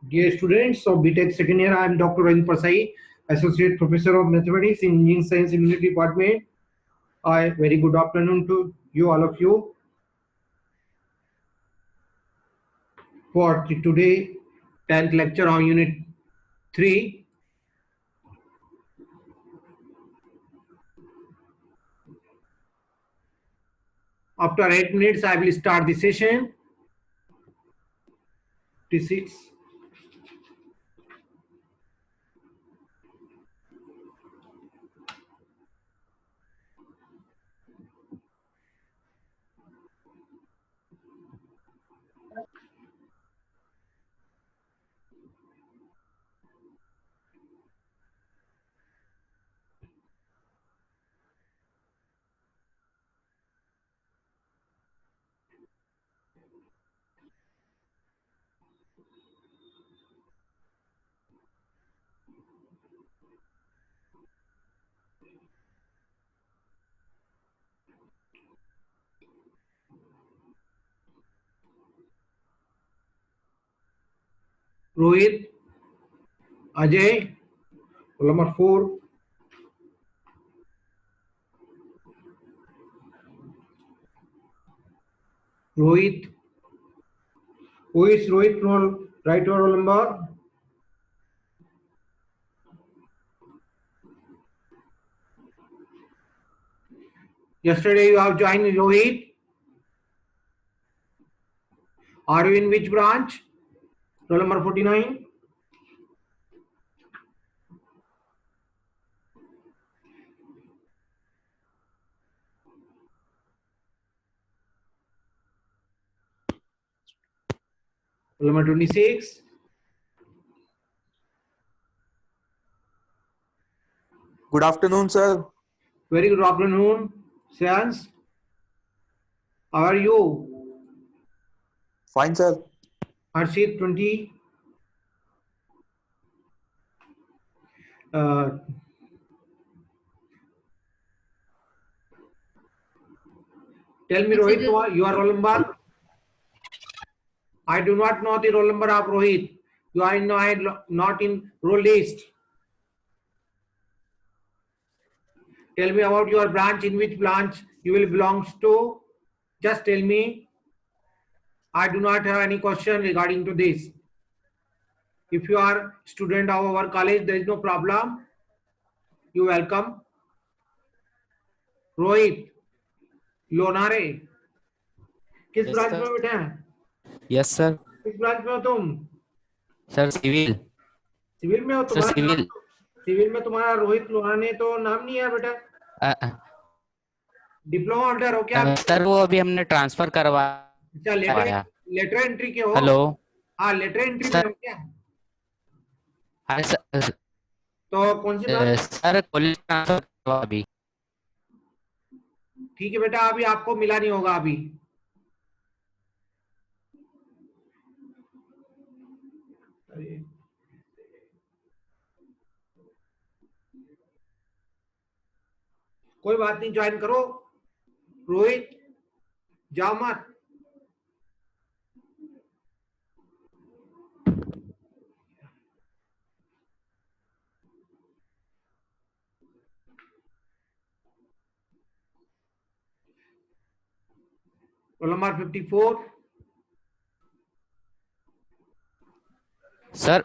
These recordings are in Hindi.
Dear students of BTech second year, I am Dr. Rajin Pasai, Associate Professor of Mathematics in Engineering Science Immunity Department. Very good afternoon to you, all of you. For today, 10th lecture on Unit 3. After 8 minutes, I will start the session. 26. Rohit, Ajay, roll number 4. Rohit. Who is Rohit? Right roll number? Yesterday you have joined Rohit. Are you in which branch? Roll number 49. Roll number 26. Good afternoon, sir. Very good afternoon, Seans. How are you? Fine, sir. Harshit 20. Tell me, Rohit, your roll number. I do not know the roll number of Rohit. You are not in roll list. Tell me about your branch, in which branch you will belong to. Just tell me. I do not have any question regarding to this. If you are student of our college, there is no problem. You welcome. Rohit, Lonare किस ब्रांच में बैठे हैं? Yes sir. किस ब्रांच में हो तुम? Sir civil. सिविल में हो? Sir civil. सिविल में तुम्हारा रोहित लोहाने तो नाम नहीं है बेटा. डिप्लोमा होल्डर हो क्या? सर वो अभी हमने ट्रांसफर करवा. अच्छा, लेटर एंट्री के हो? हेलो. हाँ, लेटर एंट्री में हो क्या? हाँ सर. तो कौन सी ब्रांच? सर कॉलेज ट्रांसफर करवा अभी. ठीक है बेटा, अभी आपको मिला नहीं होगा अभी. कोई बात नहीं, ज्वाइन करो. रोहित जाओ मत. Roll number 54. सर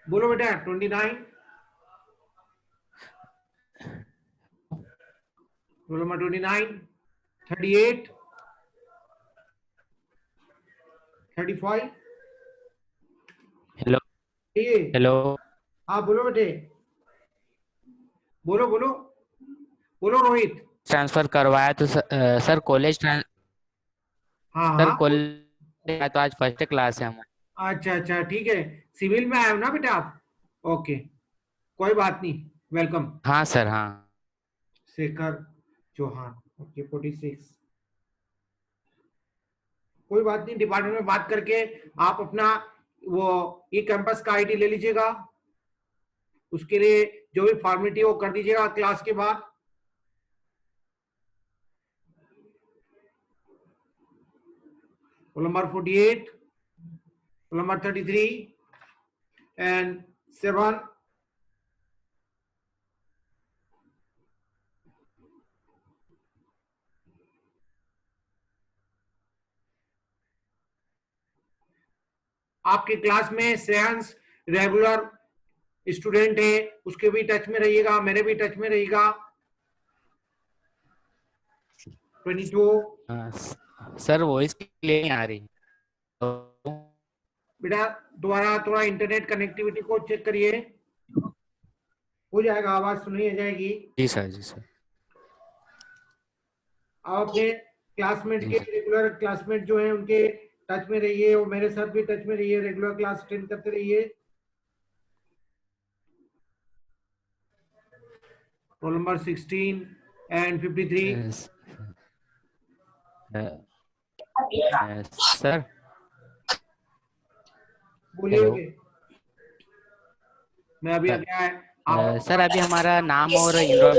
बोलो बेटा. 29. Roll number 29. 38. 35. हेलो. ये हेलो. हाँ बोलो बेटे. बोलो बोलो बोलो रोहित. ट्रांसफर करवाया तो सर कॉलेज हाँ सर हाँ. कॉलेज तो आज फर्स्ट क्लास है हमारा. अच्छा अच्छा, ठीक है. सिविल में आए हो ना बेटा आप? ओके, कोई बात नहीं. वेलकम. हाँ सर. हाँ. शेखर चौहान. ओके 46. कोई बात नहीं, डिपार्टमेंट में बात करके आप अपना वो ई कैंपस का आईडी ले लीजिएगा. उसके लिए जो भी फॉर्मेलिटी वो कर दीजिएगा क्लास के बाद. roll number 48, roll number 33, and 7. आपके क्लास में श्रेयांश रेगुलर स्टूडेंट है, उसके भी टच में रहिएगा, मेरे भी टच में रहिएगा। 22। सर वॉइस क्लियर नहीं आ रही। बेटा दोबारा थोड़ा इंटरनेट कनेक्टिविटी को चेक करिए, हो जाएगा, आवाज सुनाई आ जाएगी। जी सर, जी सर। आप अपने क्लासमेट जी के सर। रेगुलर क्लासमेट जो हैं उनके टच में रहिए और मेरे साथ भी टच में रहिए, रेगुलर क्लास अटेंड करते रहिए। Roll number 16 and 53। सर बोलिए, मैं अभी आ गया है आप। सर अभी हमारा नाम और इनरोल।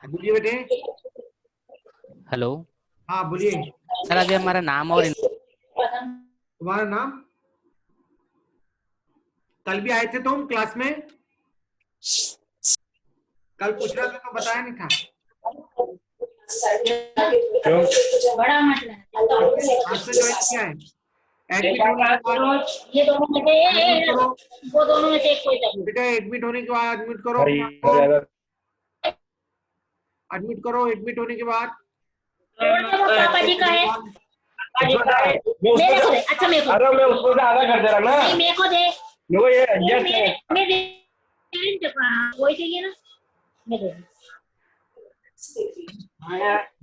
बोलिए बेटे। हेलो। हाँ बोलिए। सर अभी हमारा नाम और तुम्हारा नाम? कल भी आए थे तुम क्लास में? कल पूछ रहा था तो बताया नहीं था। बड़ा मतलब आज से ज्वाइन किया है। एडमिट होने के बाद ये दोनों में से वो दोनों में से एक कोई चाहिए। बेटा एडमिट होने के बाद एडमिट करो, एडमिट करो। एडमिट होने के बाद पापा जी का है, मेरे को दे। अच्छा मेरे को, अरे मैं उसको से आधा कर दे रहा ना। नहीं मेरे को दे। देखो ये यस वही चाहिए ना, मेरे को।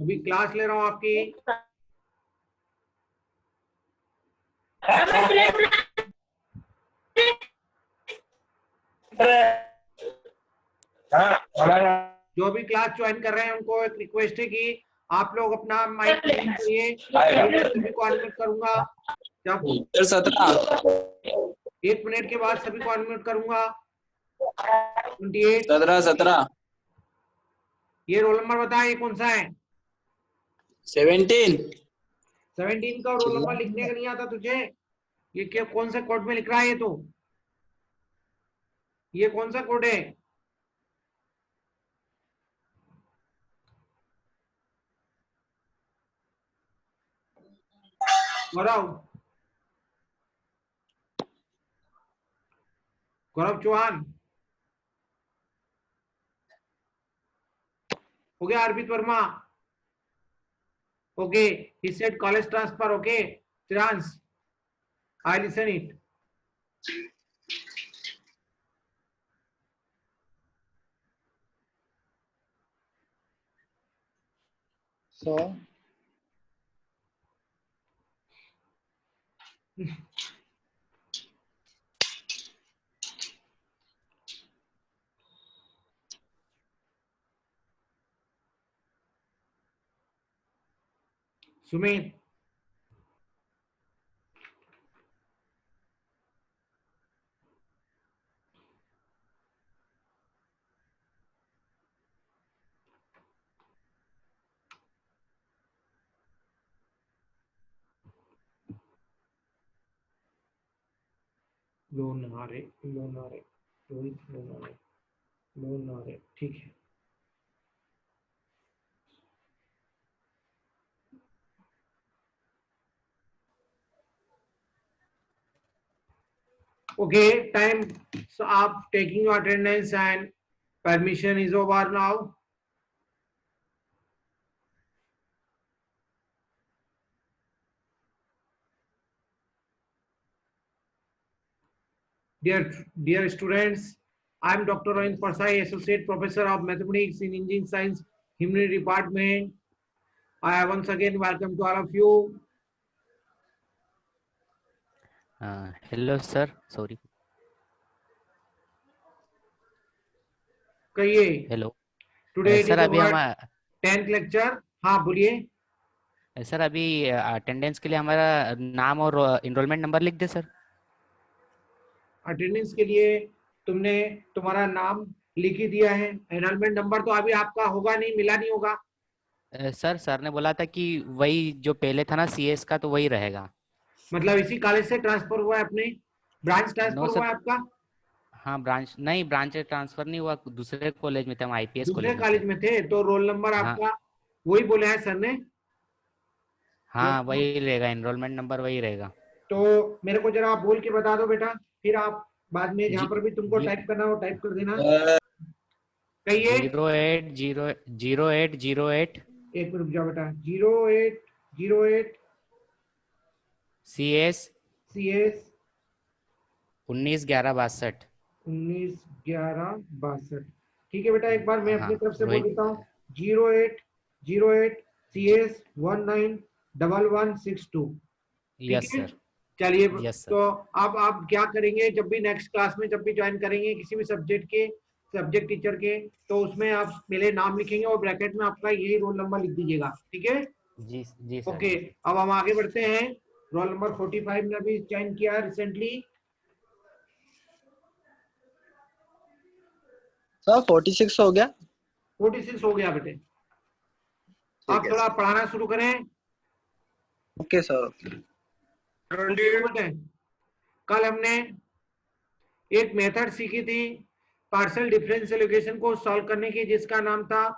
अभी क्लास ले रहा हूँ आपकी। जो भी क्लास ज्वाइन कर रहे हैं उनको एक रिक्वेस्ट है कि आप लोग अपना माइक करिए। सभी को अनम्यूट करूंगा जब 1 मिनट के बाद सभी को अनम्यूट करूंगा। 28 17 ये रोल नंबर बता, ये कौन सा है? 17 17 का रोल नंबर लिखने का नहीं आता तुझे? ये क्या कौन सा कोड में लिख रहा है? ये कौन सा कोड है? गौरव चौहान हो गया। Arpit Verma okay, he said college transfer. okay Chirans, I listen it. So Sumit Lonare Rohit Lonare ठीक है। Okay, time. So आप taking your attendance and permission is over now. Dear students, I am Dr. Rohit Parsai, Associate Professor of Mathematics in Engineering Science, Humanity Department. I once again welcome to all of you. Hello sir, sorry. कहिए। Hello Today it sir, is अभी our हम 10th lecture. हाँ बोलिए। सर अभी अटेंडेंस के लिए हमारा नाम और इनरोलमेंट नंबर लिख दे सर। अटेंडेंस के लिए तुमने तुम्हारा नाम लिख ही दिया है, एनरोलमेंट नंबर तो अभी आपका होगा नहीं, मिला नहीं होगा। सर ने बोला था कि वही जो पहले था ना CS का, तो वही रहेगा। मतलब इसी कॉलेज से ट्रांसफर हुआ है अपने, ब्रांच नो ट्रांसफर हुआ है सर, आपका? हाँ ब्रांच नहीं, ब्रांच ट्रांसफर नहीं हुआ, दूसरे कॉलेज में थे हम, आईपीएस दूसरे कॉलेज में कॉलेज सर। में थे, तो रोल नंबर हाँ आपका वही बोले हैं सर ने? हाँ वही रहेगा, एनरोलमेंट नंबर वही रहेगा। तो मेरे को जरा आप बोल के बता दो बेटा, फिर आप बाद में जहाँ जी, पर भी तुमको जी, टाइप करना हो टाइप कर देना। कहिए। 0808 एक मिनट रुक जाओ बेटा, 0808 CS CS 191162। 191162। ठीक है बेटा, एक बार मैं हाँ अपनी तरफ से बोल रोहित। देता हूँ, 0808 CS 191162। ठीक यस है, सर। चलिए। Yes sir. तो अब आप क्या करेंगे, जब भी नेक्स्ट क्लास में जब भी ज्वाइन करेंगे किसी भी सब्जेक्ट के, सब्जेक्ट टीचर के, तो उसमें आप पहले नाम लिखेंगे और ब्रैकेट में आपका यही रोल नंबर लिख दीजिएगा। ठीक है, जी जी सर। ओके। जी सर। अब हम आगे बढ़ते हैं। रोल नंबर 45 ने अभी ज्वाइन किया रिसेंटली। सर 46 हो गया। 46 हो गया बेटे। ठीक आप है थोड़ा सर। पढ़ाना शुरू करें। Okay sir. देखो बेटे, कल हमने एक मेथड सीखी थी पार्शियल डिफरेंशियल इक्वेशन को सॉल्व करने की, जिसका नाम था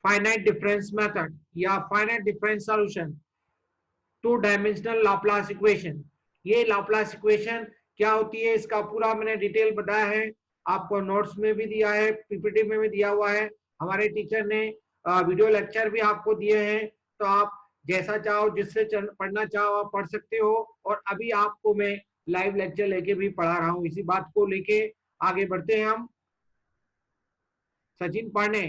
फाइनाइट डिफरेंस मेथड या finite difference solution to dimensional Laplace equation. ये लाप्लास इक्वेशन क्या होती है इसका पूरा मैंने डिटेल बताया है, आपको नोट्स में भी दिया है, पीपीटी में भी दिया हुआ है, हमारे टीचर ने वीडियो लेक्चर भी आपको दिए हैं। तो आप जैसा चाहो, जिससे पढ़ना चाहो आप पढ़ सकते हो। और अभी आपको मैं लाइव लेक्चर लेके भी पढ़ा रहा हूँ, इसी बात को लेके आगे बढ़ते हैं हम। सचिन पढ़ने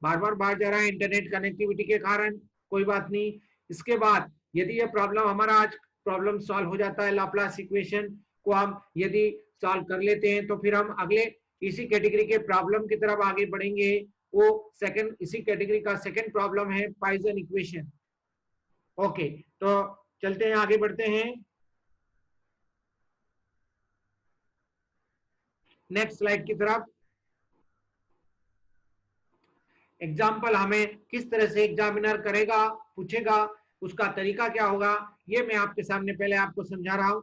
बार बार जा रहा है इंटरनेट कनेक्टिविटी के कारण, कोई बात नहीं। इसके बाद यदि ये प्रॉब्लम हमारा आज प्रॉब्लम सॉल्व हो जाता है, लाप्लास इक्वेशन को हम यदि सॉल्व कर लेते हैं, तो फिर हम अगले इसी कैटेगरी के प्रॉब्लम की तरफ आगे बढ़ेंगे। वो सेकंड, इसी कैटेगरी का सेकंड प्रॉब्लम है पॉइसन इक्वेशन। ओके, तो चलते हैं, आगे बढ़ते हैं नेक्स्ट स्लाइड की तरफ। एग्जाम्पल हमें किस तरह से एग्जामिनर करेगा, पूछेगा, उसका तरीका क्या होगा, ये मैं आपके सामने पहले आपको समझा रहा हूं।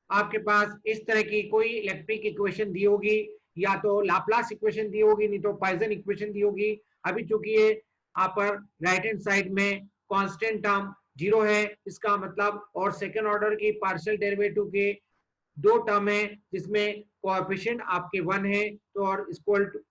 आपके पास इस तरह की कोई इलेक्ट्रिक इक्वेशन दी होगी, या तो लाप्लास इक्वेशन दी होगी, नहीं तो पॉइसन इक्वेशन दी होगी। अभी चूंकि ये आप पर राइट हैंड साइड में कांस्टेंट टर्म 0 है, इसका मतलब, और सेकंड ऑर्डर की पार्शियल डेरिवेटिव के दो टर्म है जिसमें कोएफिशिएंट आपके 1 है, तो और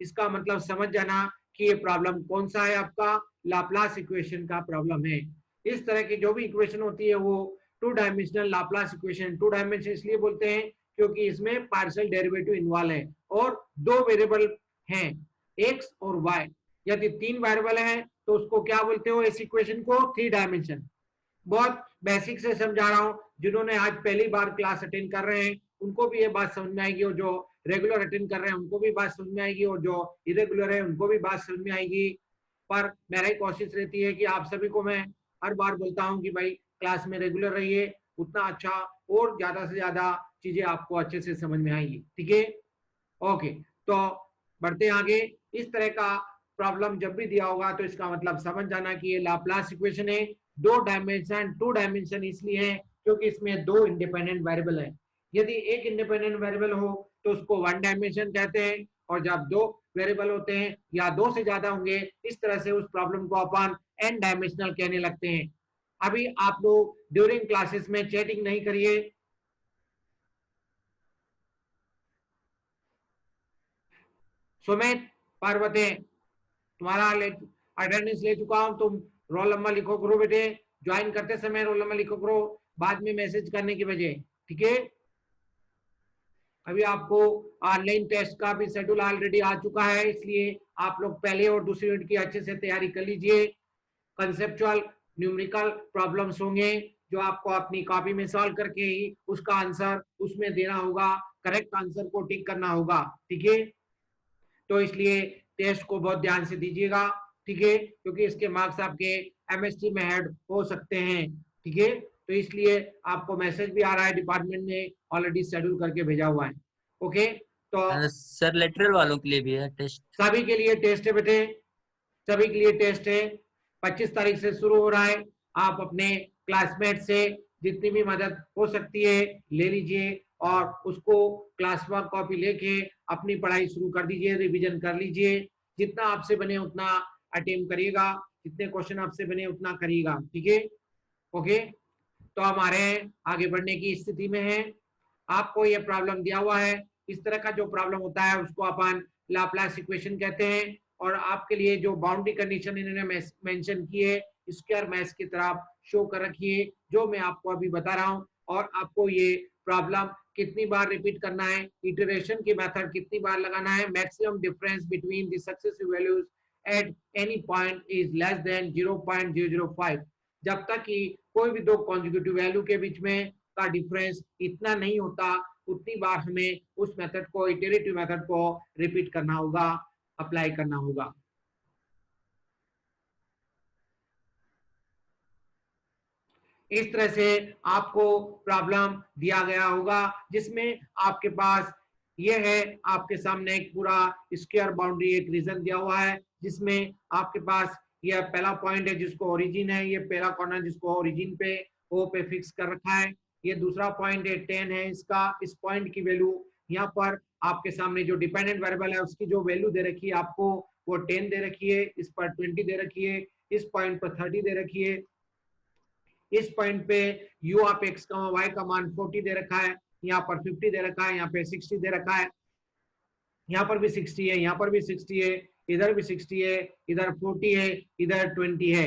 इसका मतलब समझ जाना कि ये प्रॉब्लम कौन सा है, आपका लाप्लास इक्वेशन का प्रॉब्लम है। इस तरह की जो भी इक्वेशन होती है वो two dimensional Laplace equation, two dimension इसलिए बोलते हैं क्योंकि इसमें पार्शियल डेरिवेटिव इन्वॉल्व है और दो वेरिएबल हैं, एक्स और वाई। यदि 3 वेरिएबल है तो उसको क्या बोलते हो, इस इक्वेशन को 3 डायमेंशन। बहुत बेसिक से समझा रहा हूं, जिन्होंने आज पहली बार क्लास अटेंड कर रहे हैं उनको भी ये बात समझ में आएगी, और जो रेगुलर अटेंड कर रहे हैं उनको भी बात समझ में आएगी, और जो इरेगुलर है उनको भी बात समझ में आएगी। पर मेरी कोशिश रहती है कि आप सभी को मैं हर बार बोलता हूं कि भाई क्लास में रेगुलर रहिए, उतना अच्छा और ज्यादा से ज्यादा चीजें आपको अच्छे से समझ में आएंगी। ठीक है, ओके। तो बढ़ते हैं आगे। इस तरह का प्रॉब्लम जब भी दिया होगा तो इसका मतलब समझ जाना कि ये लाप्लास इक्वेशन है, दो डायमेंशन, टू डायमेंशन इसलिए है क्योंकि इसमें दो इंडिपेंडेंट वेरिएबल है। यदि एक इंडिपेंडेंट वेरिएबल हो तो उसको वन डायमेंशन कहते हैं, और जब दो वेरिएबल होते हैं या दो से ज्यादा होंगे, इस तरह से उस प्रॉब्लम को अपन एन डायमेंशनल कहने लगते हैं। अभी आप लोग ड्यूरिंग क्लासेस में चैटिंग नहीं करिए। सुमित, पार्वती, तुम्हारा अटेंडेंस ले चुका हूं, तुम रोल नंबर लिखो करो बेटे, ज्वाइन करते समय रोल नंबर लिखो करो, बाद में मैसेज करने की बजाय। ठीक है, अभी आपको ऑनलाइन टेस्ट का भी शेड्यूल ऑलरेडी आ चुका है, इसलिए आप लोग पहले और दूसरी यूनिट की अच्छे से तैयारी कर लीजिए। कंसेप्चुअल न्यूमेरिकल प्रॉब्लम्स होंगे जो आपको अपनी कॉपी में सॉल्व करके ही उसका आंसर उसमें देना होगा, करेक्ट आंसर को टिक करना होगा। ठीक है, तो इसलिए टेस्ट को बहुत ध्यान से दीजिएगा। ठीक है, क्योंकि इसके मार्क्स आपके एमएसटी में ऐड हो सकते हैं। ठीक है, तो इसलिए आपको मैसेज भी आ रहा है, डिपार्टमेंट ने ऑलरेडी शेड्यूल करके भेजा हुआ है। ओके, तो सर लेटरल वालों के लिए भी है टेस्ट? सभी के लिए टेस्ट है बेटे, सभी के लिए टेस्ट है। 25 तारीख से शुरू हो रहा है। आप अपने क्लासमेट से जितनी भी मदद हो सकती है ले लीजिए और उसको क्लास वर्क कॉपी लेके अपनी पढ़ाई शुरू कर दीजिए, रिवीजन कर लीजिए। जितना आपसे बने उतना अटेम्प्ट करिएगा, जितने क्वेश्चन आपसे बने उतना करिएगा, ठीक है। ओके, तो हमारे आगे बढ़ने की स्थिति में है। आपको ये प्रॉब्लम दिया हुआ है, इस तरह का जो प्रॉब्लम होता है उसको अपन लाप्लास इक्वेशन कहते हैं। और आपके लिए जो बाउंड्री कंडीशन इन्होंने मेंशन की है स्क्वायर मैथ्स की तरफ शो कर रखी है, जो मैं आपको अभी बता रहा हूं। और आपको ये प्रॉब्लम कितनी बार रिपीट करना है, इटरेशन की मेथड कितनी बार लगाना है, maximum difference between the successive values at any point is less than 0.005। जब तक कि कोई भी दो कॉन्जिक्यूटिव वैल्यू के बीच में का डिफरेंस इतना नहीं होता, उतनी बार हमें उस मेथड को, इटरेटिव मेथड को रिपीट करना होगा, अप्लाई करना होगा। इस तरह से आपको प्रॉब्लम दिया गया होगा, जिसमें आपके पास ये है, आपके सामने एक पूरा स्क्वायर बाउंड्री एक रीजन दिया हुआ है, जिसमें आपके पास यह पहला पॉइंट है जिसको ओरिजिन है, ये पहला कॉर्नर जिसको ओरिजिन पे ओ पे फिक्स कर रखा है। ये दूसरा पॉइंट है 10 है इसका, इस पॉइंट की वैल्यू यहाँ पर आपके सामने जो डिपेंडेंट वेरिएबल है उसकी जो वैल्यू दे रखी है आपको वो 10 दे रखी है, इस पर 20 दे रखी है, इस पॉइंट पर 30 दे रखी है, इस पॉइंट पे u ऑफ x का y का मान 40 दे रखा है, यहाँ पर 50 दे रखा है, यहाँ पे 60 दे रखा है, यहाँ पर भी 60 है, यहाँ पर भी 60 है, इधर भी 60 है, इधर 40 है, इधर 20 है।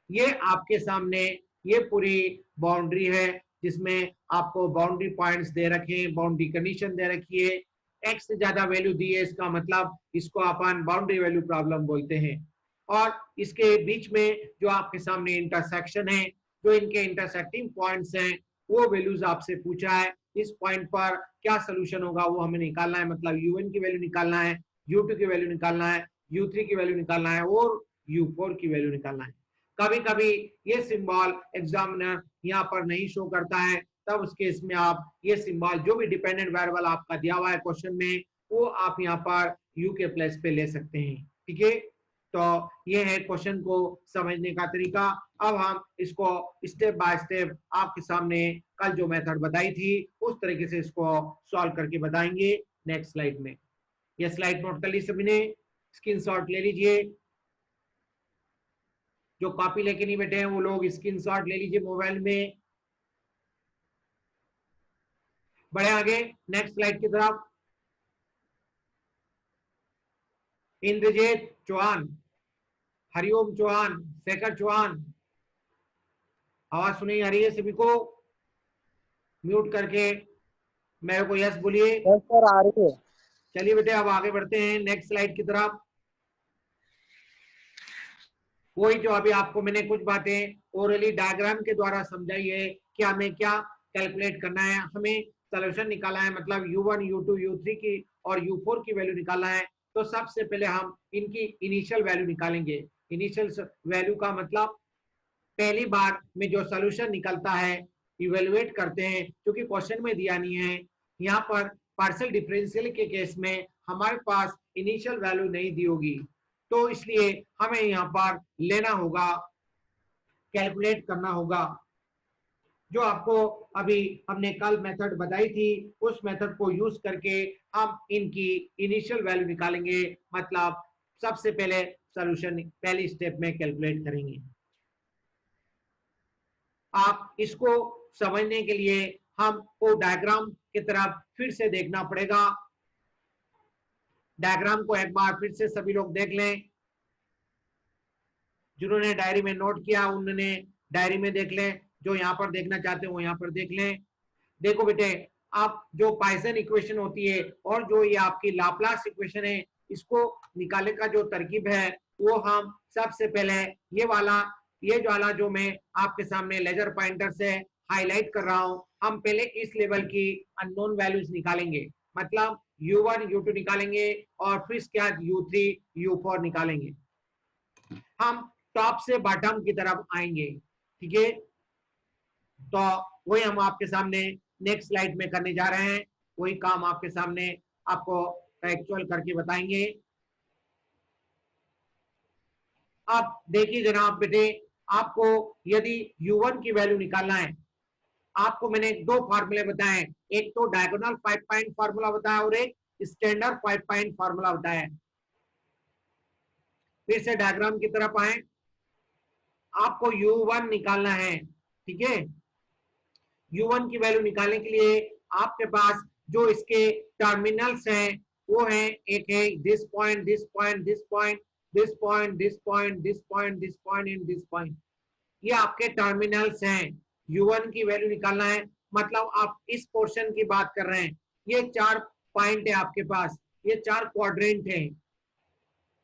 ये आपके सामने ये पूरी बाउंड्री है जिसमें आपको बाउंड्री पॉइंट्स दे रखे हैं, बाउंड्री कंडीशन दे रखी है। x से ज्यादा वैल्यू दी है, इसका मतलब इसको अपन बाउंड्री वैल्यू प्रॉब्लम बोलते हैं। और इसके बीच में जो आपके सामने इंटरसेक्शन है, जो इनके इंटरसेक्टिंग पॉइंट्स हैं, वो वैल्यूज आपसे पूछा है। इस पॉइंट पर क्या सोल्यूशन होगा वो हमें निकालना है, मतलब u1 की वैल्यू निकालना है, u2 की वैल्यू निकालना है, u3 की वैल्यू निकालना है और u4 की वैल्यू निकालना है। कभी कभी ये सिंबल एग्जामिनर यहाँ पर नहीं शो करता है, तब उस केस में आप ये सिंबल जो भी डिपेंडेंट वेरिएबल आपका दिया हुआ है क्वेश्चन में, वो आप यहाँ पर u के प्लेस पे ले सकते हैं, ठीक है। तो ये है क्वेश्चन को समझने का तरीका। अब हम इसको स्टेप बाय स्टेप आपके सामने कल जो मेथड बताई थी उस तरीके से इसको सॉल्व करके बताएंगे नेक्स्ट स्लाइड में। ये स्लाइड नोट कर ली सभी ने, स्क्रीनशॉट ले लीजिए। जो कॉपी लेके नहीं बैठे हैं वो लोग स्क्रीनशॉट ले लीजिए मोबाइल में। बढ़े आगे नेक्स्ट स्लाइड की तरफ। इंद्रजीत चौहान, हरिओम चौहान, शेखर चौहान, आवाज सुनी आ रही है सभी को? म्यूट करके मेरे को यस बोलिए। यस सर, आ रही है। चलिए बेटे अब आगे बढ़ते हैं नेक्स्ट स्लाइड की तरफ। वही जो अभी आपको मैंने कुछ बातें ओरली डायग्राम के द्वारा समझाई है कि हमें क्या कैलकुलेट करना है, हमें सोल्यूशन निकालना है, मतलब u1, u2, u3 की और u4 की वैल्यू निकालना है। तो सबसे पहले हम इनकी इनिशियल वैल्यू निकालेंगे। इनिशियल वैल्यू का मतलब पहली बार में जो सोल्यूशन निकलता है इवेलुएट करते हैं, क्योंकि क्वेश्चन में दिया नहीं है। यहाँ पर पार्शियल डिफरेंशियल के केस में हमारे पास इनिशियल वैल्यू नहीं दी होगी, तो इसलिए हमें यहाँ पर लेना होगा, कैलकुलेट करना होगा। जो आपको अभी हमने कल मेथड बताई थी उस मेथड को यूज करके हम इनकी इनिशियल वैल्यू निकालेंगे, मतलब सबसे पहले सॉल्यूशन पहली स्टेप में कैलकुलेट करेंगे। आप इसको समझने के लिए हमको डायग्राम की तरफ फिर से देखना पड़ेगा। डायग्राम को एक बार फिर से सभी लोग देख लें। जिन्होंने डायरी में नोट किया उन्होंने डायरी में देख लें, जो यहाँ पर देखना चाहते हो यहाँ पर देख लें। देखो बेटे, आप जो पॉइसन इक्वेशन होती है और जो ये आपकी लाप्लास इक्वेशन है, इसको निकालने का जो तरकीब है वो हम सबसे पहले ये वाला जो मैं आपके सामने लेजर पॉइंटर से हाईलाइट कर रहा हूँ, हम पहले इस लेवल की अननोन वैल्यूज निकालेंगे, मतलब u1, u2 निकालेंगे और फिर इसके बाद u3, u4 निकालेंगे। हम टॉप से बॉटम की तरफ आएंगे, ठीक है। तो वही हम आपके सामने नेक्स्ट स्लाइड में करने जा रहे हैं, वही काम आपके सामने आपको एक्चुअल करके बताएंगे। अब देखिए जनाब बेटे, आपको यदि U1 की वैल्यू निकालना है, आपको मैंने दो फार्मूले बताए, एक तो डायगोनल 5 पॉइंट फार्मूला बताया और एक स्टैंडर्ड 5 पॉइंट फार्मूला बताया। फिर से डायग्राम की तरफ आए, आपको U1 निकालना है, ठीक है। U1 की वैल्यू निकालने के लिए आपके पास जो इसके टर्मिनल्स हैं वो है, एक है this point, this point, this point, this point, this point, this point, this point and this point. ये आपके टर्मिनल्स हैं। U1 की वैल्यू निकालना है, मतलब आप इस पोर्शन की बात कर रहे हैं। ये 4 पॉइंट है आपके पास, ये 4 क्वाड्रेंट हैं।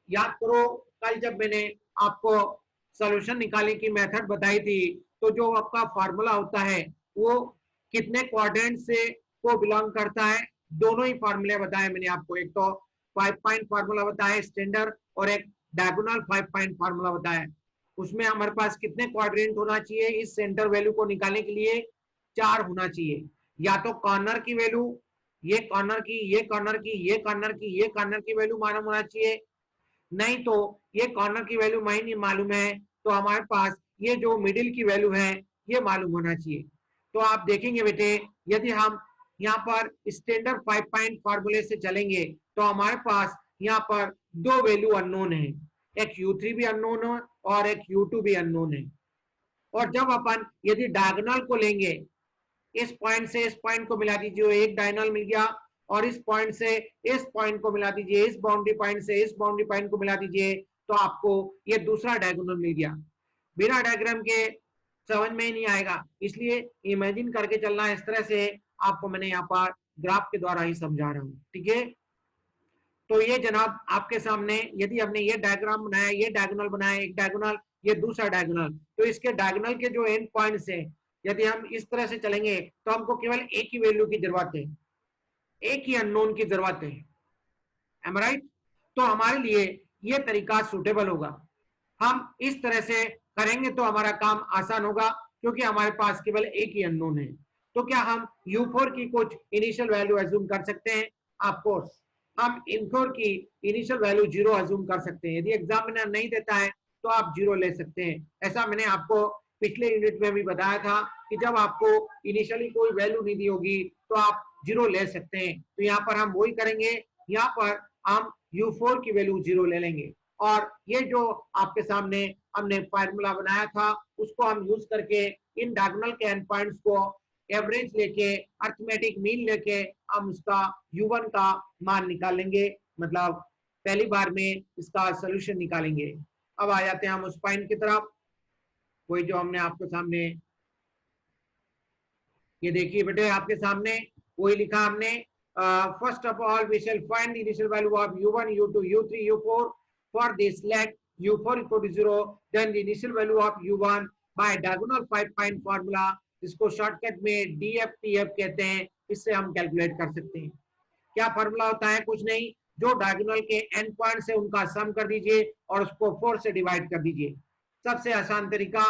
याद करो कल जब मैंने आपको सॉल्यूशन निकालने की मेथड बताई थी, तो जो आपका फार्मूला होता है वो कितने क्वाड्रेंट से को बिलोंग करता है, दोनों ही फार्मूले बताए मैंने आपको। एक तो 5 पॉइंट फार्मूला बताया स्टैंडर्ड, और एक डायगोनल 5 पॉइंट फार्मूला बताया। उसमें हमारे पास कितने क्वाड्रेंट होना चाहिए इस सेंटर वैल्यू को निकालने के लिए? 4 होना चाहिए। या तो कॉर्नर की वैल्यू, ये कॉर्नर की, ये कॉर्नर की, ये कॉर्नर की, ये कॉर्नर की वैल्यू मालूम होना चाहिए। नहीं तो ये कॉर्नर की वैल्यू नहीं मालूम है तो हमारे पास ये जो मिडिल की वैल्यू है ये मालूम होना चाहिए। तो आप देखेंगे बेटे, यदि हम यहाँ पर स्टैंडर्ड 5 पॉइंट फार्मूले से चलेंगे तो हमारे पास यहाँ पर दो वैल्यू अननोन है, एक U3 भी अननोन है और एक U2 भी अननोन है। और जब अपन यदि डायगोनल को लेंगे, इस पॉइंट से इस पॉइंट को मिला दीजिए, एक डायगोनल मिल गया, और इस पॉइंट से इस पॉइंट को मिला दीजिए, इस बाउंड्री पॉइंट से इस बाउंड्री पॉइंट को मिला दीजिए, तो आपको ये दूसरा डायगोनल मिल गया। बिना डायग्राम के समझ में ही नहीं आएगा, इसलिए इमेजिन करके चलना है। इस तरह से आपको मैंने यहाँ पर ग्राफ के द्वारा ही समझा रहा हूँ, ठीक है। तो ये जनाब आपके सामने, यदि हमने ये डायग्राम बनाया, ये डायगोनल बनाया, एक डायगोनल, ये दूसरा डायगोनल, तो इसके डायगोनल के जो एंड पॉइंट्स हैं, यदि हम इस तरह से चलेंगे तो हमको केवल एक ही वैल्यू की जरूरत है, एक ही अननोन की जरूरत है। Am right? तो हमारे लिए ये तरीका सुटेबल होगा। हम इस तरह से करेंगे तो हमारा काम आसान होगा, क्योंकि हमारे पास केवल एक ही अननोन है। तो क्या हम U4 की कुछ इनिशियल वैल्यू अज्यूम कर सकते हैं? ऑफ कोर्स, हम U4 की इनिशियल वैल्यू 0 अज्यूम कर सकते हैं। यदि एग्जामिनर नहीं देता है तो आप 0 ले सकते हैं। ऐसा मैंने आपको पिछले यूनिट में भी बताया था कि जब आपको इनिशियली कोई वैल्यू नहीं दी होगी तो आप 0 ले सकते हैं। तो यहाँ पर हम वही करेंगे, यहाँ पर हम U4 की वैल्यू 0 ले लेंगे, और ये जो आपके सामने हमने फार्मूला बनाया था उसको हम यूज करके इन डायगोनल के एंड पॉइंट्स को एवरेज लेके, अर्थमेटिक मीन लेके हम उसका U1 का मान निकालेंगे, मतलब पहली बार में इसका सोल्यूशन निकालेंगे। अब आ जाते हैं हम उस पॉइंट की तरफ, वही जो हमने आपके सामने, ये देखिए बेटे आपके सामने वही लिखा हमने। First of all we shall find the initial value of U1, U2, U3, U4 for this let U4 equal to 0, then the initial value of U1 by diagonal 5 point formula, इसको शॉर्टकट में DFTF कहते हैं, इससे हम कैलकुलेट कर सकते हैं। क्या फार्मूला होता है? कुछ नहीं, जो डायगोनल के एंड पॉइंट से उनका सम कर दीजिए और उसको 4 से डिवाइड कर दीजिए। सबसे आसान तरीका,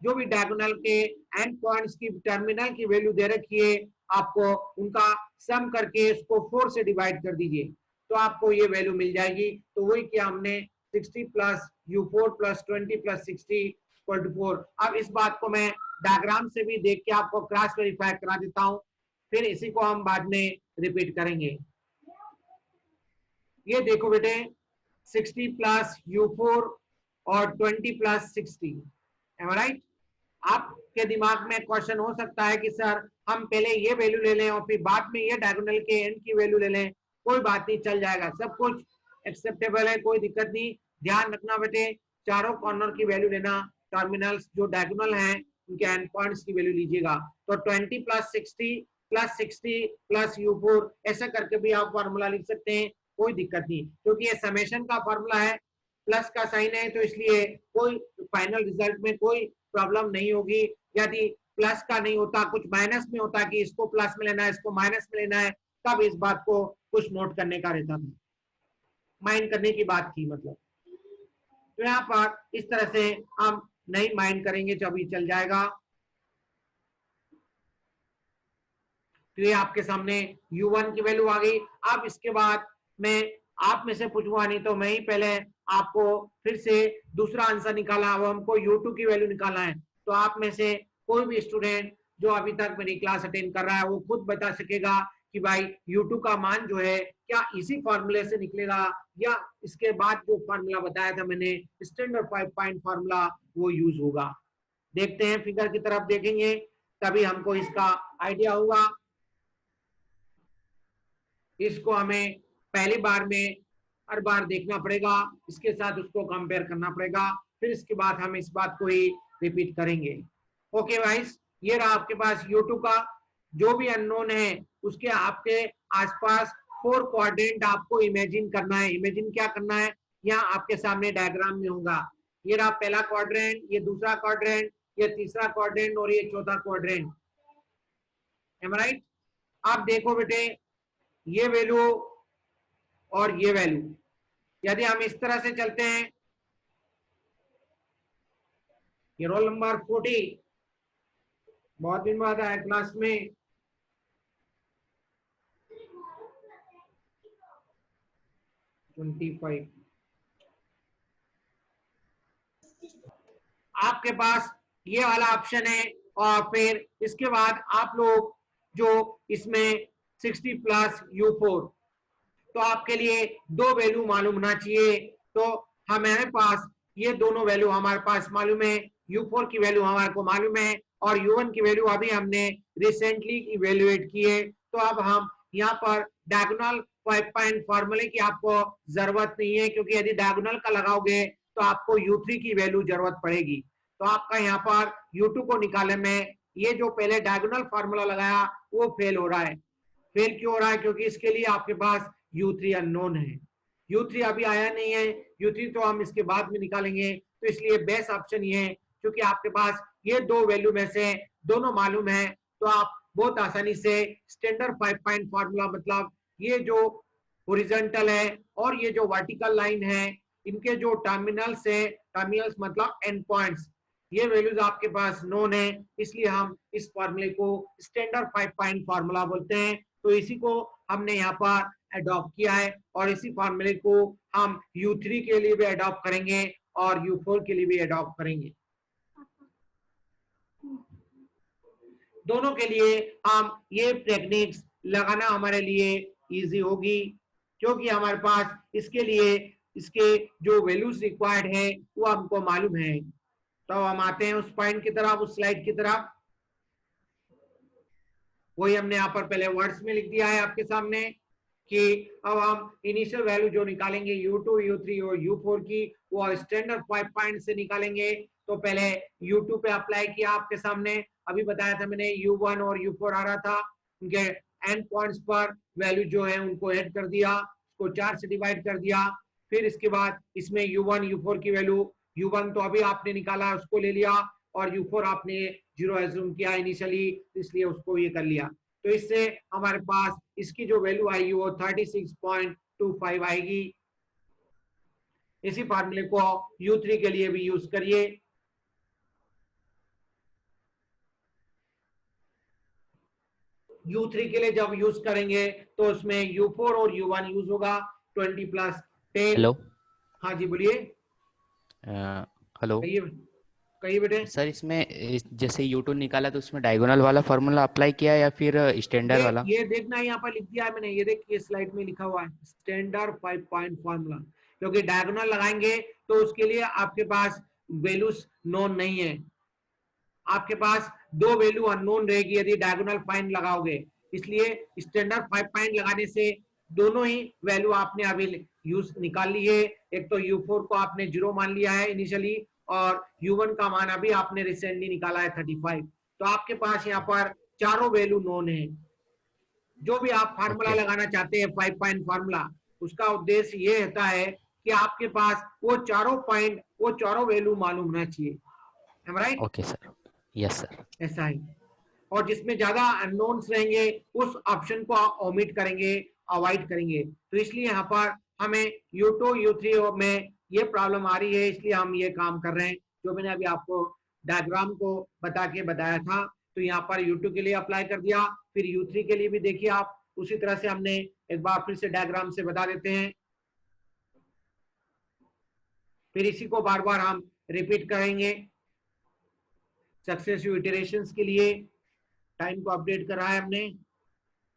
जो भी डायगोनल के एंड पॉइंट्स की टर्मिनल की वैल्यू दे रखी है, आपको उनका सम करके उसको 4 से डिवाइड कर दीजिए तो आपको ये वैल्यू मिल जाएगी। तो वही किया हमने, 60 plus U4 plus 20 plus 60 equal to 4। अब इस बात को मैं डायग्राम से भी देख के आपको क्रॉस वेरीफाई करा देता हूं, फिर इसी को हम बाद में रिपीट करेंगे। ये देखो बेटे, 60 प्लस U4 और 20 प्लस 60, राइट? आपके दिमाग में क्वेश्चन हो सकता है कि सर हम पहले ये वैल्यू ले लें और फिर बाद में ये डायगोनल के एंड की वैल्यू ले लें। कोई बात नहीं, चल जाएगा, सब कुछ एक्सेप्टेबल है, कोई दिक्कत नहीं। ध्यान रखना बेटे, चारों कॉर्नर की वैल्यू लेना, टर्मिनल्स जो डायगोनल हैं उनके एंड पॉइंट्स की वैल्यू लीजिएगा। तो 20 प्लस 60 प्लस 60 प्लस U4, ऐसा करके भी आप फार्मूला लिख सकते हैं, कोई दिक्कत नहीं, क्योंकि ये समेशन का फार्मूला है, प्लस का साइन है, तो इसलिए कोई फाइनल रिजल्ट में कोई प्रॉब्लम नहीं होगी। यदि प्लस का नहीं होता, कुछ माइनस में होता कि इसको प्लस में लेना है, इसको माइनस में लेना है, तब इस बात को कुछ नोट करने का रहता था, माइंड करने की बात थी मतलब। तो यहाँ पर इस तरह से हम नहीं माइंड करेंगे तो अभी चल जाएगा। तो ये आपके सामने U1 की वैल्यू आ गई। अब इसके बाद मैं आप में से पूछूंगा, नहीं तो मैं ही पहले आपको फिर से दूसरा आंसर निकाला। अब हमको U2 की वैल्यू निकालना है। तो आप में से कोई भी स्टूडेंट जो अभी तक मेरी क्लास अटेंड कर रहा है वो खुद बता सकेगा कि भाई U2 का मान जो है क्या इसी फॉर्मूले से निकलेगा या इसके बाद जो फॉर्मूला बताया था मैंने स्टैंडर्ड 5 पॉइंट फॉर्मूला वो यूज होगा। देखते हैं, फिगर की तरफ देखेंगे तभी हमको इसका आइडिया होगा। इसको हमें पहली बार में हर बार देखना पड़ेगा, इसके साथ उसको कंपेयर करना पड़ेगा, फिर इसके बाद हम इस बात को ही रिपीट करेंगे। ओके गाइस, ये रहा आपके पास U2 का जो भी अननोन है उसके आपके आसपास 4 क्वाड्रेंट आपको इमेजिन करना है। इमेजिन क्या करना है, यहाँ आपके सामने डायग्राम में होगा। ये रहा पहला क्वाड्रेंट, ये दूसरा क्वाड्रेंट, ये तीसरा क्वाड्रेंट और ये चौथा क्वाड्रेंट। एम आई राइट? आप देखो बेटे, ये वैल्यू और ये वैल्यू यदि हम इस तरह से चलते हैं, ये रोल नंबर 40 बहुत दिन बाद आया क्लास में, आपके पास ये वाला ऑप्शन है और फिर इसके बाद आप लोग जो इसमें 60 प्लस U4, तो आपके लिए दो वैल्यू मालूम होना चाहिए। तो हमारे पास ये दोनों वैल्यू हमारे पास मालूम है, U4 की वैल्यू हमारे को मालूम है और U1 की वैल्यू अभी हमने रिसेंटली इवेल्युएट की है। तो अब हम यहाँ पर डायगोनल 5 पॉइंट फॉर्मूले की आपको जरूरत नहीं है, क्योंकि यदि डायगोनल का लगाओगे तो आपको U3 की वैल्यू जरूरत पड़ेगी। तो आपका यहाँ पर U2 को निकालने में ये जो पहले डायगोनल फॉर्मूला लगाया वो फेल हो रहा है। फेल क्यों हो रहा है? क्योंकि इसके लिए आपके पास U3 अननोन है। U3 अभी आया नहीं है, U3 तो हम इसके बाद में निकालेंगे। तो इसलिए बेस्ट ऑप्शन ये है, क्योंकि आपके पास ये दो वैल्यू में से दोनों मालूम है, तो आप बहुत आसानी से स्टैंडर्ड 5 पॉइंट फॉर्मूला, मतलब ये जो हॉरिजॉन्टल है और ये जो वर्टिकल लाइन है, इनके जो टर्मिनल्स है, टर्मिनल्स मतलब एंड पॉइंट्स, ये वैल्यूज आपके पास नोन है, इसलिए हम इस फॉर्मूले को स्टैंडर्ड 5 पॉइंट फॉर्मूला बोलते हैं। तो इसी को हमने यहाँ पर अडॉप्ट किया है और इसी फॉर्मूले को हम U3 के लिए भी अडॉप्ट करेंगे और U4 के लिए भी अडॉप्ट करेंगे। दोनों के लिए हम ये टेक्निक्स लगाना हमारे लिए इजी होगी, क्योंकि हमारे पास इसके लिए इसके जो वैल्यूज रिक्वायर्ड है वो हमको मालूम है। तो हम आते हैं उस पॉइंट की तरफ, उस स्लाइड की तरफ। वही हमने यहाँ पर पहले वर्ड्स में लिख दिया है आपके सामने कि अब हम इनिशियल वैल्यू जो निकालेंगे U2, U3 और U4 की, वो स्टैंडर्ड 5 पॉइंट से निकालेंगे। तो पहले U2 पे अप्लाई किया आपके सामने, अभी बताया था मैंने U1 और U4 आ रहा था, उनके एंड पॉइंट्स पर वैल्यू जो है उनको ऐड कर दिया, उसको 4 से डिवाइड कर दिया। फिर इसके बाद इसमें U1, U4 की वैल्यू, U1 तो अभी आपने निकाला उसको ले लिया और U4 आपने 0 एज्यूम किया इनिशियली, इसलिए उसको ये कर लिया। तो इससे हमारे पास इसकी जो वैल्यू आएगी वो 36.25 आएगी। इसी फार्मूले को U3 के लिए भी यूज करिए। U3 के लिए जब यूज करेंगे तो उसमें U4 और U1 यूज होगा, 20 प्लस 10। हेलो, हाँ जी बोलिए। हेलो कहिए बेटे। सर, इसमें जैसे U2 निकाला तो उसमें डायगोनल वाला फॉर्मूला अप्लाई किया या फिर स्टैंडर्ड वाला? ये देखना है, यहाँ पर लिख दिया है मैंने, ये देखिए स्लाइड में लिखा हुआ है स्टैंडर्ड 5 पॉइंट फॉर्मूला। क्योंकि डायगोनल लगाएंगे तो उसके लिए आपके पास वैल्यूज नोन नहीं है, आपके पास दो वैल्यू अननोन रहेगी यदि डायगोनल फाइंड लगाओगे। इसलिए स्टैंडर्ड 5 पॉइंट लगाने से दोनों ही वैल्यू आपने अभी यूज निकाल ली है। एक तो U4 को आपने 0 मान लिया है इनिशियली और U1 का मान अभी आपने रिसेंटली निकाला है 35। तो आपके पास यहाँ पर चारों वैल्यू नोन है। जो भी आप फार्मूला लगाना चाहते हैं 5 पॉइंट फार्मूला, उसका उद्देश्य ये रहता है कि आपके पास वो चारों पॉइंट, वो चारों वैल्यू मालूम होना चाहिए। Right? Okay sir, yes sir. ऐसा ही, और जिसमें ज्यादा अननोन्स रहेंगे उस ऑप्शन को ओमिट करेंगे, अवॉइड करेंगे। तो इसलिए यहाँ पर हमें U2, U3 में ये प्रॉब्लम आ रही है, इसलिए हम ये काम कर रहे हैं जो मैंने अभी आपको डायग्राम को बता के बताया था। तो यहाँ पर U2 के लिए अप्लाई कर दिया, फिर U3 के लिए भी देखिए आप उसी तरह से हमने एक बार फिर से डायग्राम से बता देते हैं। फिर इसी को बार बार हम रिपीट करेंगे सक्सेसिव इटरेशंस के लिए। टाइम को अपडेट करा है हमने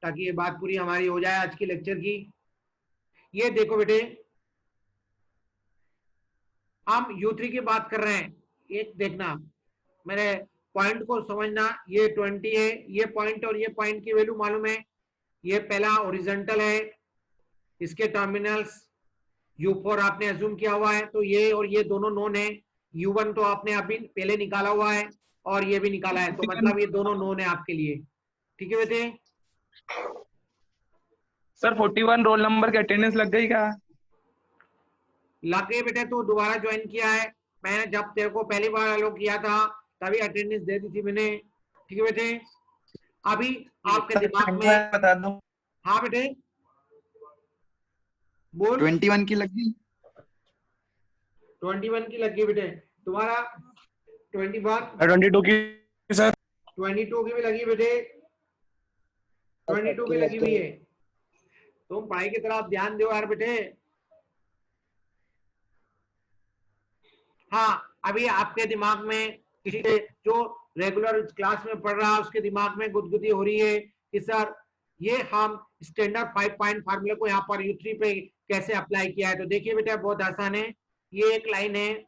ताकि ये बात पूरी हमारी हो जाए आज की लेक्चर की। ये देखो बेटे, हम U3 की बात कर रहे हैं। एक देखना, मेरे पॉइंट को समझना, ये 20 है, ये पॉइंट और ये पॉइंट की वैल्यू मालूम है। ये पहला ओरिजेंटल है, इसके टर्मिनल्स U4 आपने अज्यूम किया हुआ है, तो ये और ये दोनों नोन है। U1 तो आपने अभी पहले निकाला हुआ है और ये भी निकाला है, तो मतलब ये दोनों नोन है आपके लिए। ठीक है बेटे? सर 41 रोल नंबर की अटेंडेंस लग गई क्या? लग गए बेटे, तो दोबारा ज्वाइन किया है। मैंने जब तेरे को पहली बार अलोक किया था तभी अटेंडेंस दे दी थी मैंने। ठीक है बेटे? अभी आपके दिमाग में बता दो। हाँ बेटे बोल। 21 की लगी। 21 की लगी बेटे, तुम्हारा 21 22 की सर। 22 की भी लगी बेटे, 22 की लगी हुई है। तुम पढ़ाई की तरफ ध्यान दो यार बेटे। हाँ, अभी आपके दिमाग में किसी जो रेगुलर क्लास में पढ़ रहा है उसके दिमाग में गुदगुदी हो रही है कि सर ये हम स्टैंडर्ड 5 पॉइंट फार्मूले को यहाँ पर U3 पे कैसे अप्लाई किया है। तो देखिए बेटा, बहुत आसान है। ये एक लाइन है,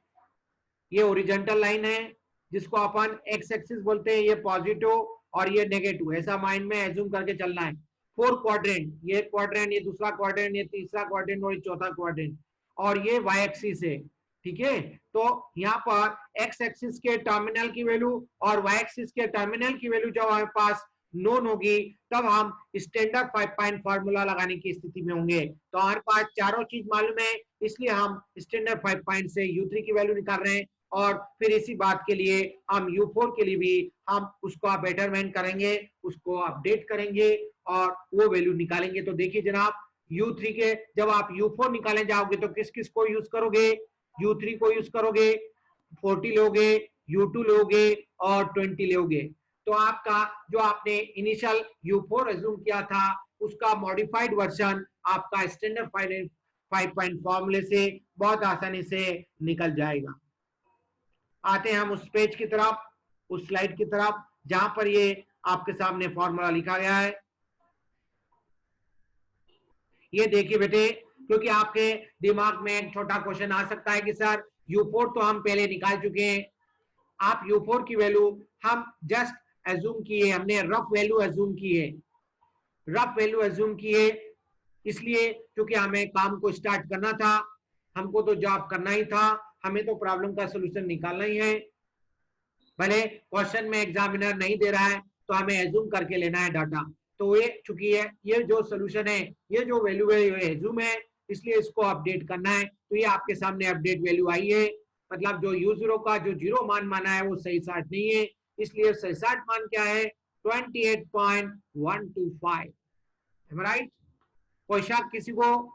ये ओरिजेंटल लाइन है जिसको अपन एक्स एक्सिस बोलते हैं, ये पॉजिटिव और ये नेगेटिव, ऐसा माइंड में एज्यूम करके चलना है। 4 क्वाड्रेंट, ये क्वाड्रेंट, ये दूसरा क्वाड्रेंट, ये तीसरा क्वाड्रेंट और ये चौथा क्वाड्रेंट, और ये वाई एक्सिस है। ठीक है? तो यहाँ पर एक्स एक्सिस के टर्मिनल की वैल्यू और वाई एक्सिस के टर्मिनल की वैल्यू जब हमारे पास नोन होगी तब हम स्टैंडर्ड 5 पॉइंट फार्मूला लगाने की स्थिति में होंगे। तो हमारे पास चारों चीज मालूम है, इसलिए हम स्टैंडर्ड 5 पॉइंट से U3 की वैल्यू निकाल रहे हैं। और फिर इसी बात के लिए हम U4 के लिए भी हम उसको बेटरमेंट करेंगे, उसको अपडेट करेंगे और वो वैल्यू निकालेंगे। तो देखिए जनाब, U3 के जब आप U4 निकालने जाओगे तो किस किस को यूज करोगे? U3 को यूज करोगे, 40 लोगे, U2 लोगे और 20 लोगे। तो आपका जो आपने इनिशियल U4 एज्यूम किया था उसका मॉडिफाइड वर्जन आपका स्टैंडर्ड 5 पॉइंट फॉर्मूले से बहुत आसानी से निकल जाएगा। आते हैं हम उस पेज की तरफ, उस स्लाइड की तरफ जहां पर ये आपके सामने फॉर्मूला लिखा गया है। ये देखिए बेटे, क्योंकि आपके दिमाग में एक छोटा क्वेश्चन आ सकता है कि सर U4 तो हम पहले निकाल चुके हैं, आप U4 की वैल्यू हम जस्ट एज्यूम किए, हमने रफ वैल्यू एज्यूम की है, रफ वैल्यू एज्यूम की है इसलिए क्योंकि हमें काम को स्टार्ट करना था, हमको तो जॉब करना ही था, हमें तो प्रॉब्लम का सोल्यूशन निकालना ही है। भले क्वेश्चन में एग्जामिनर नहीं दे रहा है तो हमें एज्यूम करके लेना है डाटा। तो ये चूंकि है ये जो सोल्यूशन है, ये जो वैल्यू है ये एज्यूम है, इसलिए इसको अपडेट करना है। तो ये आपके सामने अपडेट वैल्यू आई है, मतलब जो U0 का जो 0 मान माना है वो सही साठ नहीं है, इसलिए सही साठ मान क्या है? 28.125। राइट? कोई शक किसी को?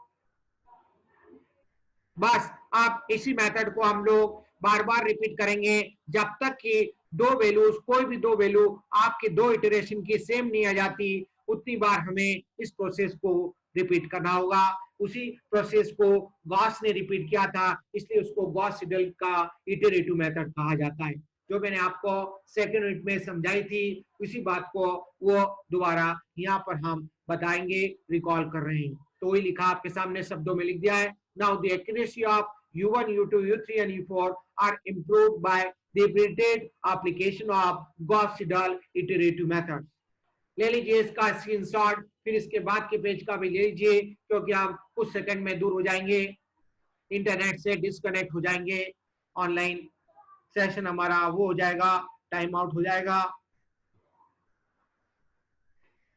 बस आप इसी मेथड को हम लोग बार बार रिपीट करेंगे जब तक कि दो वैल्यूज, कोई भी दो वैल्यू आपके दो इटरेशन की सेम नहीं आ जाती, उतनी बार हमें इस प्रोसेस को रिपीट करना होगा। उसी प्रोसेस को गॉस ने रिपीट किया था, इसलिए उसको गॉस सीडल का इटरेटिव मेथड कहा जाता है। जो मैंने आपको सेकंड यूनिट में समझाई थी उसी बात को वो दोबारा यहाँ पर हम बताएंगे, रिकॉल कर रहे हैं। तो वही लिखा आपके सामने शब्दों में लिख दिया है। Now the accuracy of U1, U2, U3 and U4 are improved by the repeated application of Gauss-Seidel iterative methods. ले लीजिए इसका स्क्रीनशॉट, फिर इसके बाद के पेज का भी ले लीजिए क्योंकि हम कुछ सेकंड में दूर हो जाएंगे, इंटरनेट से डिस्कनेक्ट हो जाएंगे, ऑनलाइन सेशन हमारा वो हो जाएगा, टाइम आउट हो जाएगा।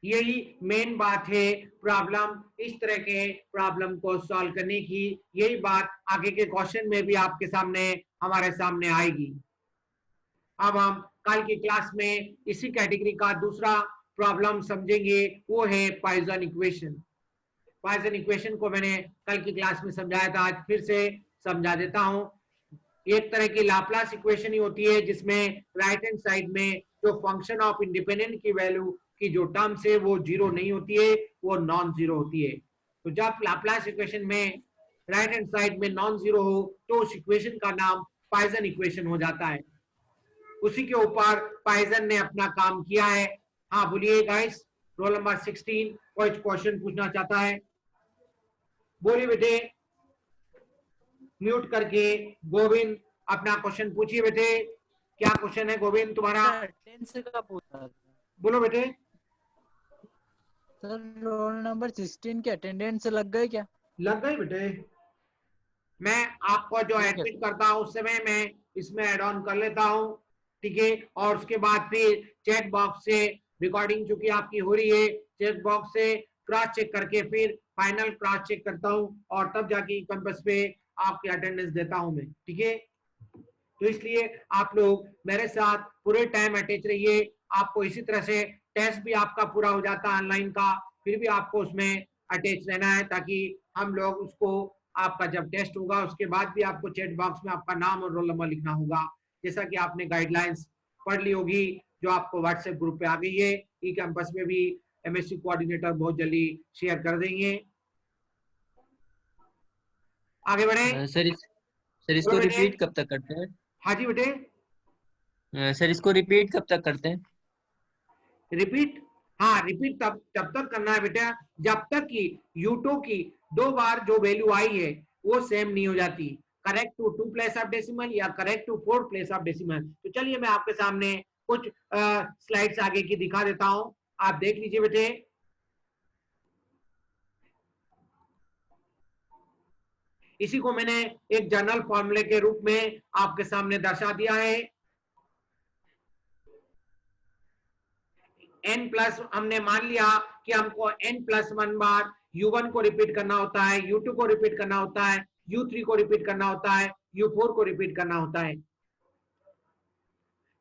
यही मेन बात है प्रॉब्लम, इस तरह के प्रॉब्लम को सॉल्व करने की। यही बात आगे के क्वेश्चन में भी आपके सामने हमारे सामने आएगी। अब हम कल की क्लास में इसी कैटेगरी का दूसरा प्रॉब्लम समझेंगे, वो है पॉइसन इक्वेशन। पॉइसन इक्वेशन को मैंने कल की क्लास में समझाया था, आज फिर से समझा देता हूं। एक तरह की लाप्लास इक्वेशन ही होती है जिसमें राइट हैंड साइड में जो फंक्शन ऑफ इंडिपेंडेंट की वैल्यू की जो टर्म्स है वो जीरो नहीं होती है, वो नॉन जीरो होती है। तो जब लाप्लास इक्वेशन में राइट हैंड साइड में नॉन जीरो हो तो उस इक्वेशन का नाम पॉइसन इक्वेशन हो जाता है। उसी के ऊपर पॉइसन ने अपना काम किया है। हाँ बोलिए गाइस, रोल नंबर 16 कोई क्वेश्चन पूछना चाहता है? बोलिए बेटे, म्यूट करके गोविंद अपना क्वेश्चन पूछिए बेटे। क्या क्वेश्चन है गोविंद तुम्हारा? अटेंडेंस का पूछा था बोलो बेटे। सर। रोल नंबर 16 के अटेंडेंस लग गए क्या? लग गई बेटे। मैं आपको जो ठीक है। एडमिट करता हूँ उस समय मैं इसमें एड ऑन कर लेता हूँ, ठीक है। और उसके बाद फिर चैट बॉक्स से रिकॉर्डिंग चूंकि आपकी हो रही है, चैट बॉक्स से क्रॉस चेक करके फिर फाइनल क्रॉस चेक करता हूँ और तब जाके कैंपस पे आपकी अटेंडेंस देता हूँ मैं, ठीक है। तो इसलिए आप लोग मेरे साथ पूरे टाइम अटैच रहिए। आपको इसी तरह से टेस्ट भी आपका पूरा हो जाता है ऑनलाइन का, फिर भी आपको उसमें अटैच रहना है ताकि हम लोग उसको, आपका जब टेस्ट होगा उसके बाद भी आपको चैट बॉक्स में आपका नाम और रोल नंबर लिखना होगा, जैसा कि आपने गाइडलाइंस पढ़ ली होगी जो आपको व्हाट्सएप ग्रुप पे आ गई है। ई कैंपस में भी एमएससी कोऑर्डिनेटर बहुत जल्दी शेयर कर देंगे। आगे बढ़े सर इसको बोलो बेटे। रिपीट कब तक करते हैं? हाँ जी बेटे। सर इसको रिपीट कब तक करते हैं? रिपीट, हाँ रिपीट तब तक करना है बेटा जब तक कि U2 की 2 बार जो वैल्यू आई है वो सेम नहीं हो जाती। Correct to 2 place of decimal या correct to 4 place of decimal. तो चलिए मैं आपके सामने कुछ स्लाइड्स आगे की दिखा देता हूं, आप देख लीजिए बेटे। इसी को मैंने एक जनरल फॉर्मूले के रूप में आपके सामने दर्शा दिया है। n प्लस, हमने मान लिया कि हमको n+1 बार U1 को रिपीट करना होता है, U2 को रिपीट करना होता है, U3 को रिपीट करना होता है, U4 को रिपीट करना होता है।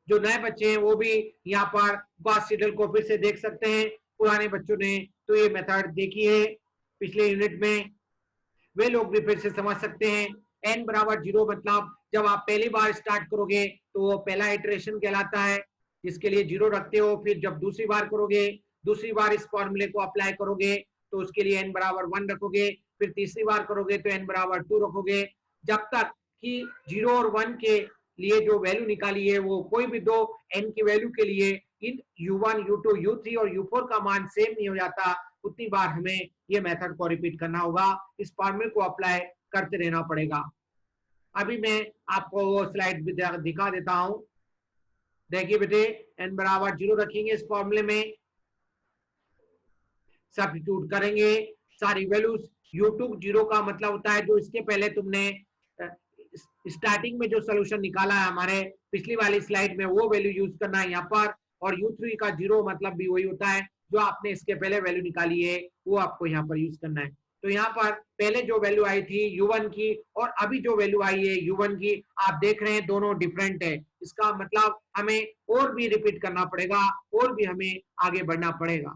जो नए बच्चे हैं वो भी यहाँ पर गॉस सीडल को फिर से देख सकते हैं। पुराने बच्चों ने तो ये मेथड देखी है पिछले यूनिट में, वे लोग भी फिर से समझ सकते हैं। n बराबर 0 मतलब जब आप पहली बार स्टार्ट करोगे तो वो पहला इटरेशन कहलाता है, जिसके लिए 0 रखते हो। फिर जब दूसरी बार करोगे, दूसरी बार इस फॉर्मूले को अप्लाई करोगे तो उसके लिए n बराबर 1 रखोगे। फिर तीसरी बार करोगे तो n बराबर 2 रखोगे, जब तक कि 0 और 1 के लिए जो वैल्यू निकाली है वो कोई भी दो n की वैल्यू के लिए इन U1, U2, U3 और U4 का मान सेम नहीं हो जाता, उतनी बार हमें ये मेथड को रिपीट करना होगा। इस फॉर्मूले को अप्लाई करते रहना पड़ेगा। अभी मैं आपको वो स्लाइड भी दिखा देता हूं। देखिए बेटे, n बराबर 0 रखेंगे, इस फॉर्मूले में सब्स्टिट्यूट करेंगे सारी वैल्यूज। U2 0 का मतलब होता है जो इसके पहले तुमने स्टार्टिंग में जो सोल्यूशन निकाला है हमारे पिछली वाली स्लाइड में, वो वैल्यू यूज करना है यहाँ पर। और U3 का 0 मतलब भी वही होता है जो आपने इसके पहले वैल्यू निकाली है वो आपको यहाँ पर यूज करना है। तो यहाँ पर पहले जो वैल्यू आई थी U1 की और अभी जो वैल्यू आई है U1 की, आप देख रहे हैं दोनों डिफरेंट है। इसका मतलब हमें और भी रिपीट करना पड़ेगा और भी हमें आगे बढ़ना पड़ेगा।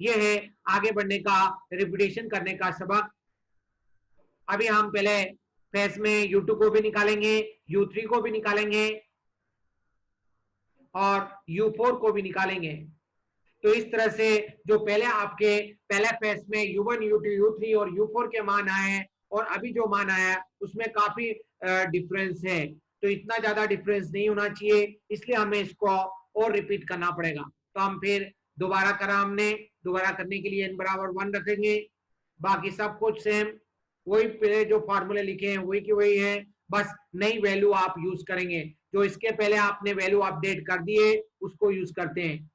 यह है आगे बढ़ने का, रिपीटेशन करने का सबक। अभी हम पहले फेस में U2 को भी निकालेंगे, U3 को भी निकालेंगे और U4 को भी निकालेंगे। तो इस तरह से जो पहले आपके पहले फेस में U1, U2, U3 और U4 के मान आए हैं और अभी जो मान आया उसमें काफी डिफरेंस है। तो इतना ज्यादा डिफरेंस नहीं होना चाहिए, इसलिए हमें इसको और रिपीट करना पड़ेगा। तो हम फिर दोबारा करा, हमने दोबारा करने के लिए n बराबर 1 रखेंगे। बाकी सब कुछ सेम, वही पहले जो फॉर्मूले लिखे हैं वही की वही है, बस नई वैल्यू आप यूज करेंगे। जो इसके पहले आपने वैल्यू अपडेट कर दिए उसको यूज करते हैं।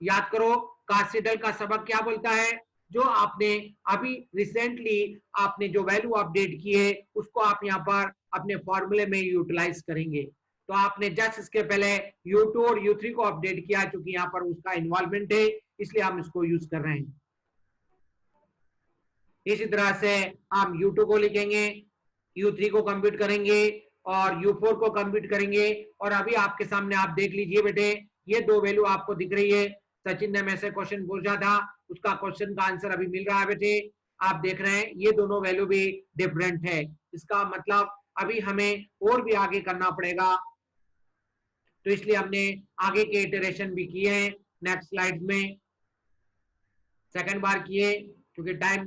याद करो गॉस सीडल का सबक क्या बोलता है, जो आपने अभी रिसेंटली आपने जो वैल्यू अपडेट की है उसको आप यहाँ पर अपने फॉर्मूले में यूटिलाइज करेंगे। तो आपने जस्ट इसके पहले U2 और U3 को अपडेट किया, क्योंकि यहाँ पर उसका इन्वॉल्वमेंट है इसलिए हम इसको यूज कर रहे हैं। इसी तरह से हम U2 को लिखेंगे, U3 को कंप्यूट करेंगे और U4 को कंप्यूट करेंगे। और अभी आपके सामने आप देख लीजिए बेटे, ये दो वैल्यू आपको दिख रही है। सचिन ने में से क्वेश्चन पूछा था, उसका क्वेश्चन का आंसर अभी मिल रहा है बेटे, आप देख रहे हैं ये दोनों वैल्यू भी डिफरेंट है। इसका मतलब अभी हमें और भी आगे करना पड़ेगा, तो इसलिए हमने आगे के इटरेशन भी किए हैं। नेक्स्ट स्लाइड में सेकंड बार किए क्योंकि टाइम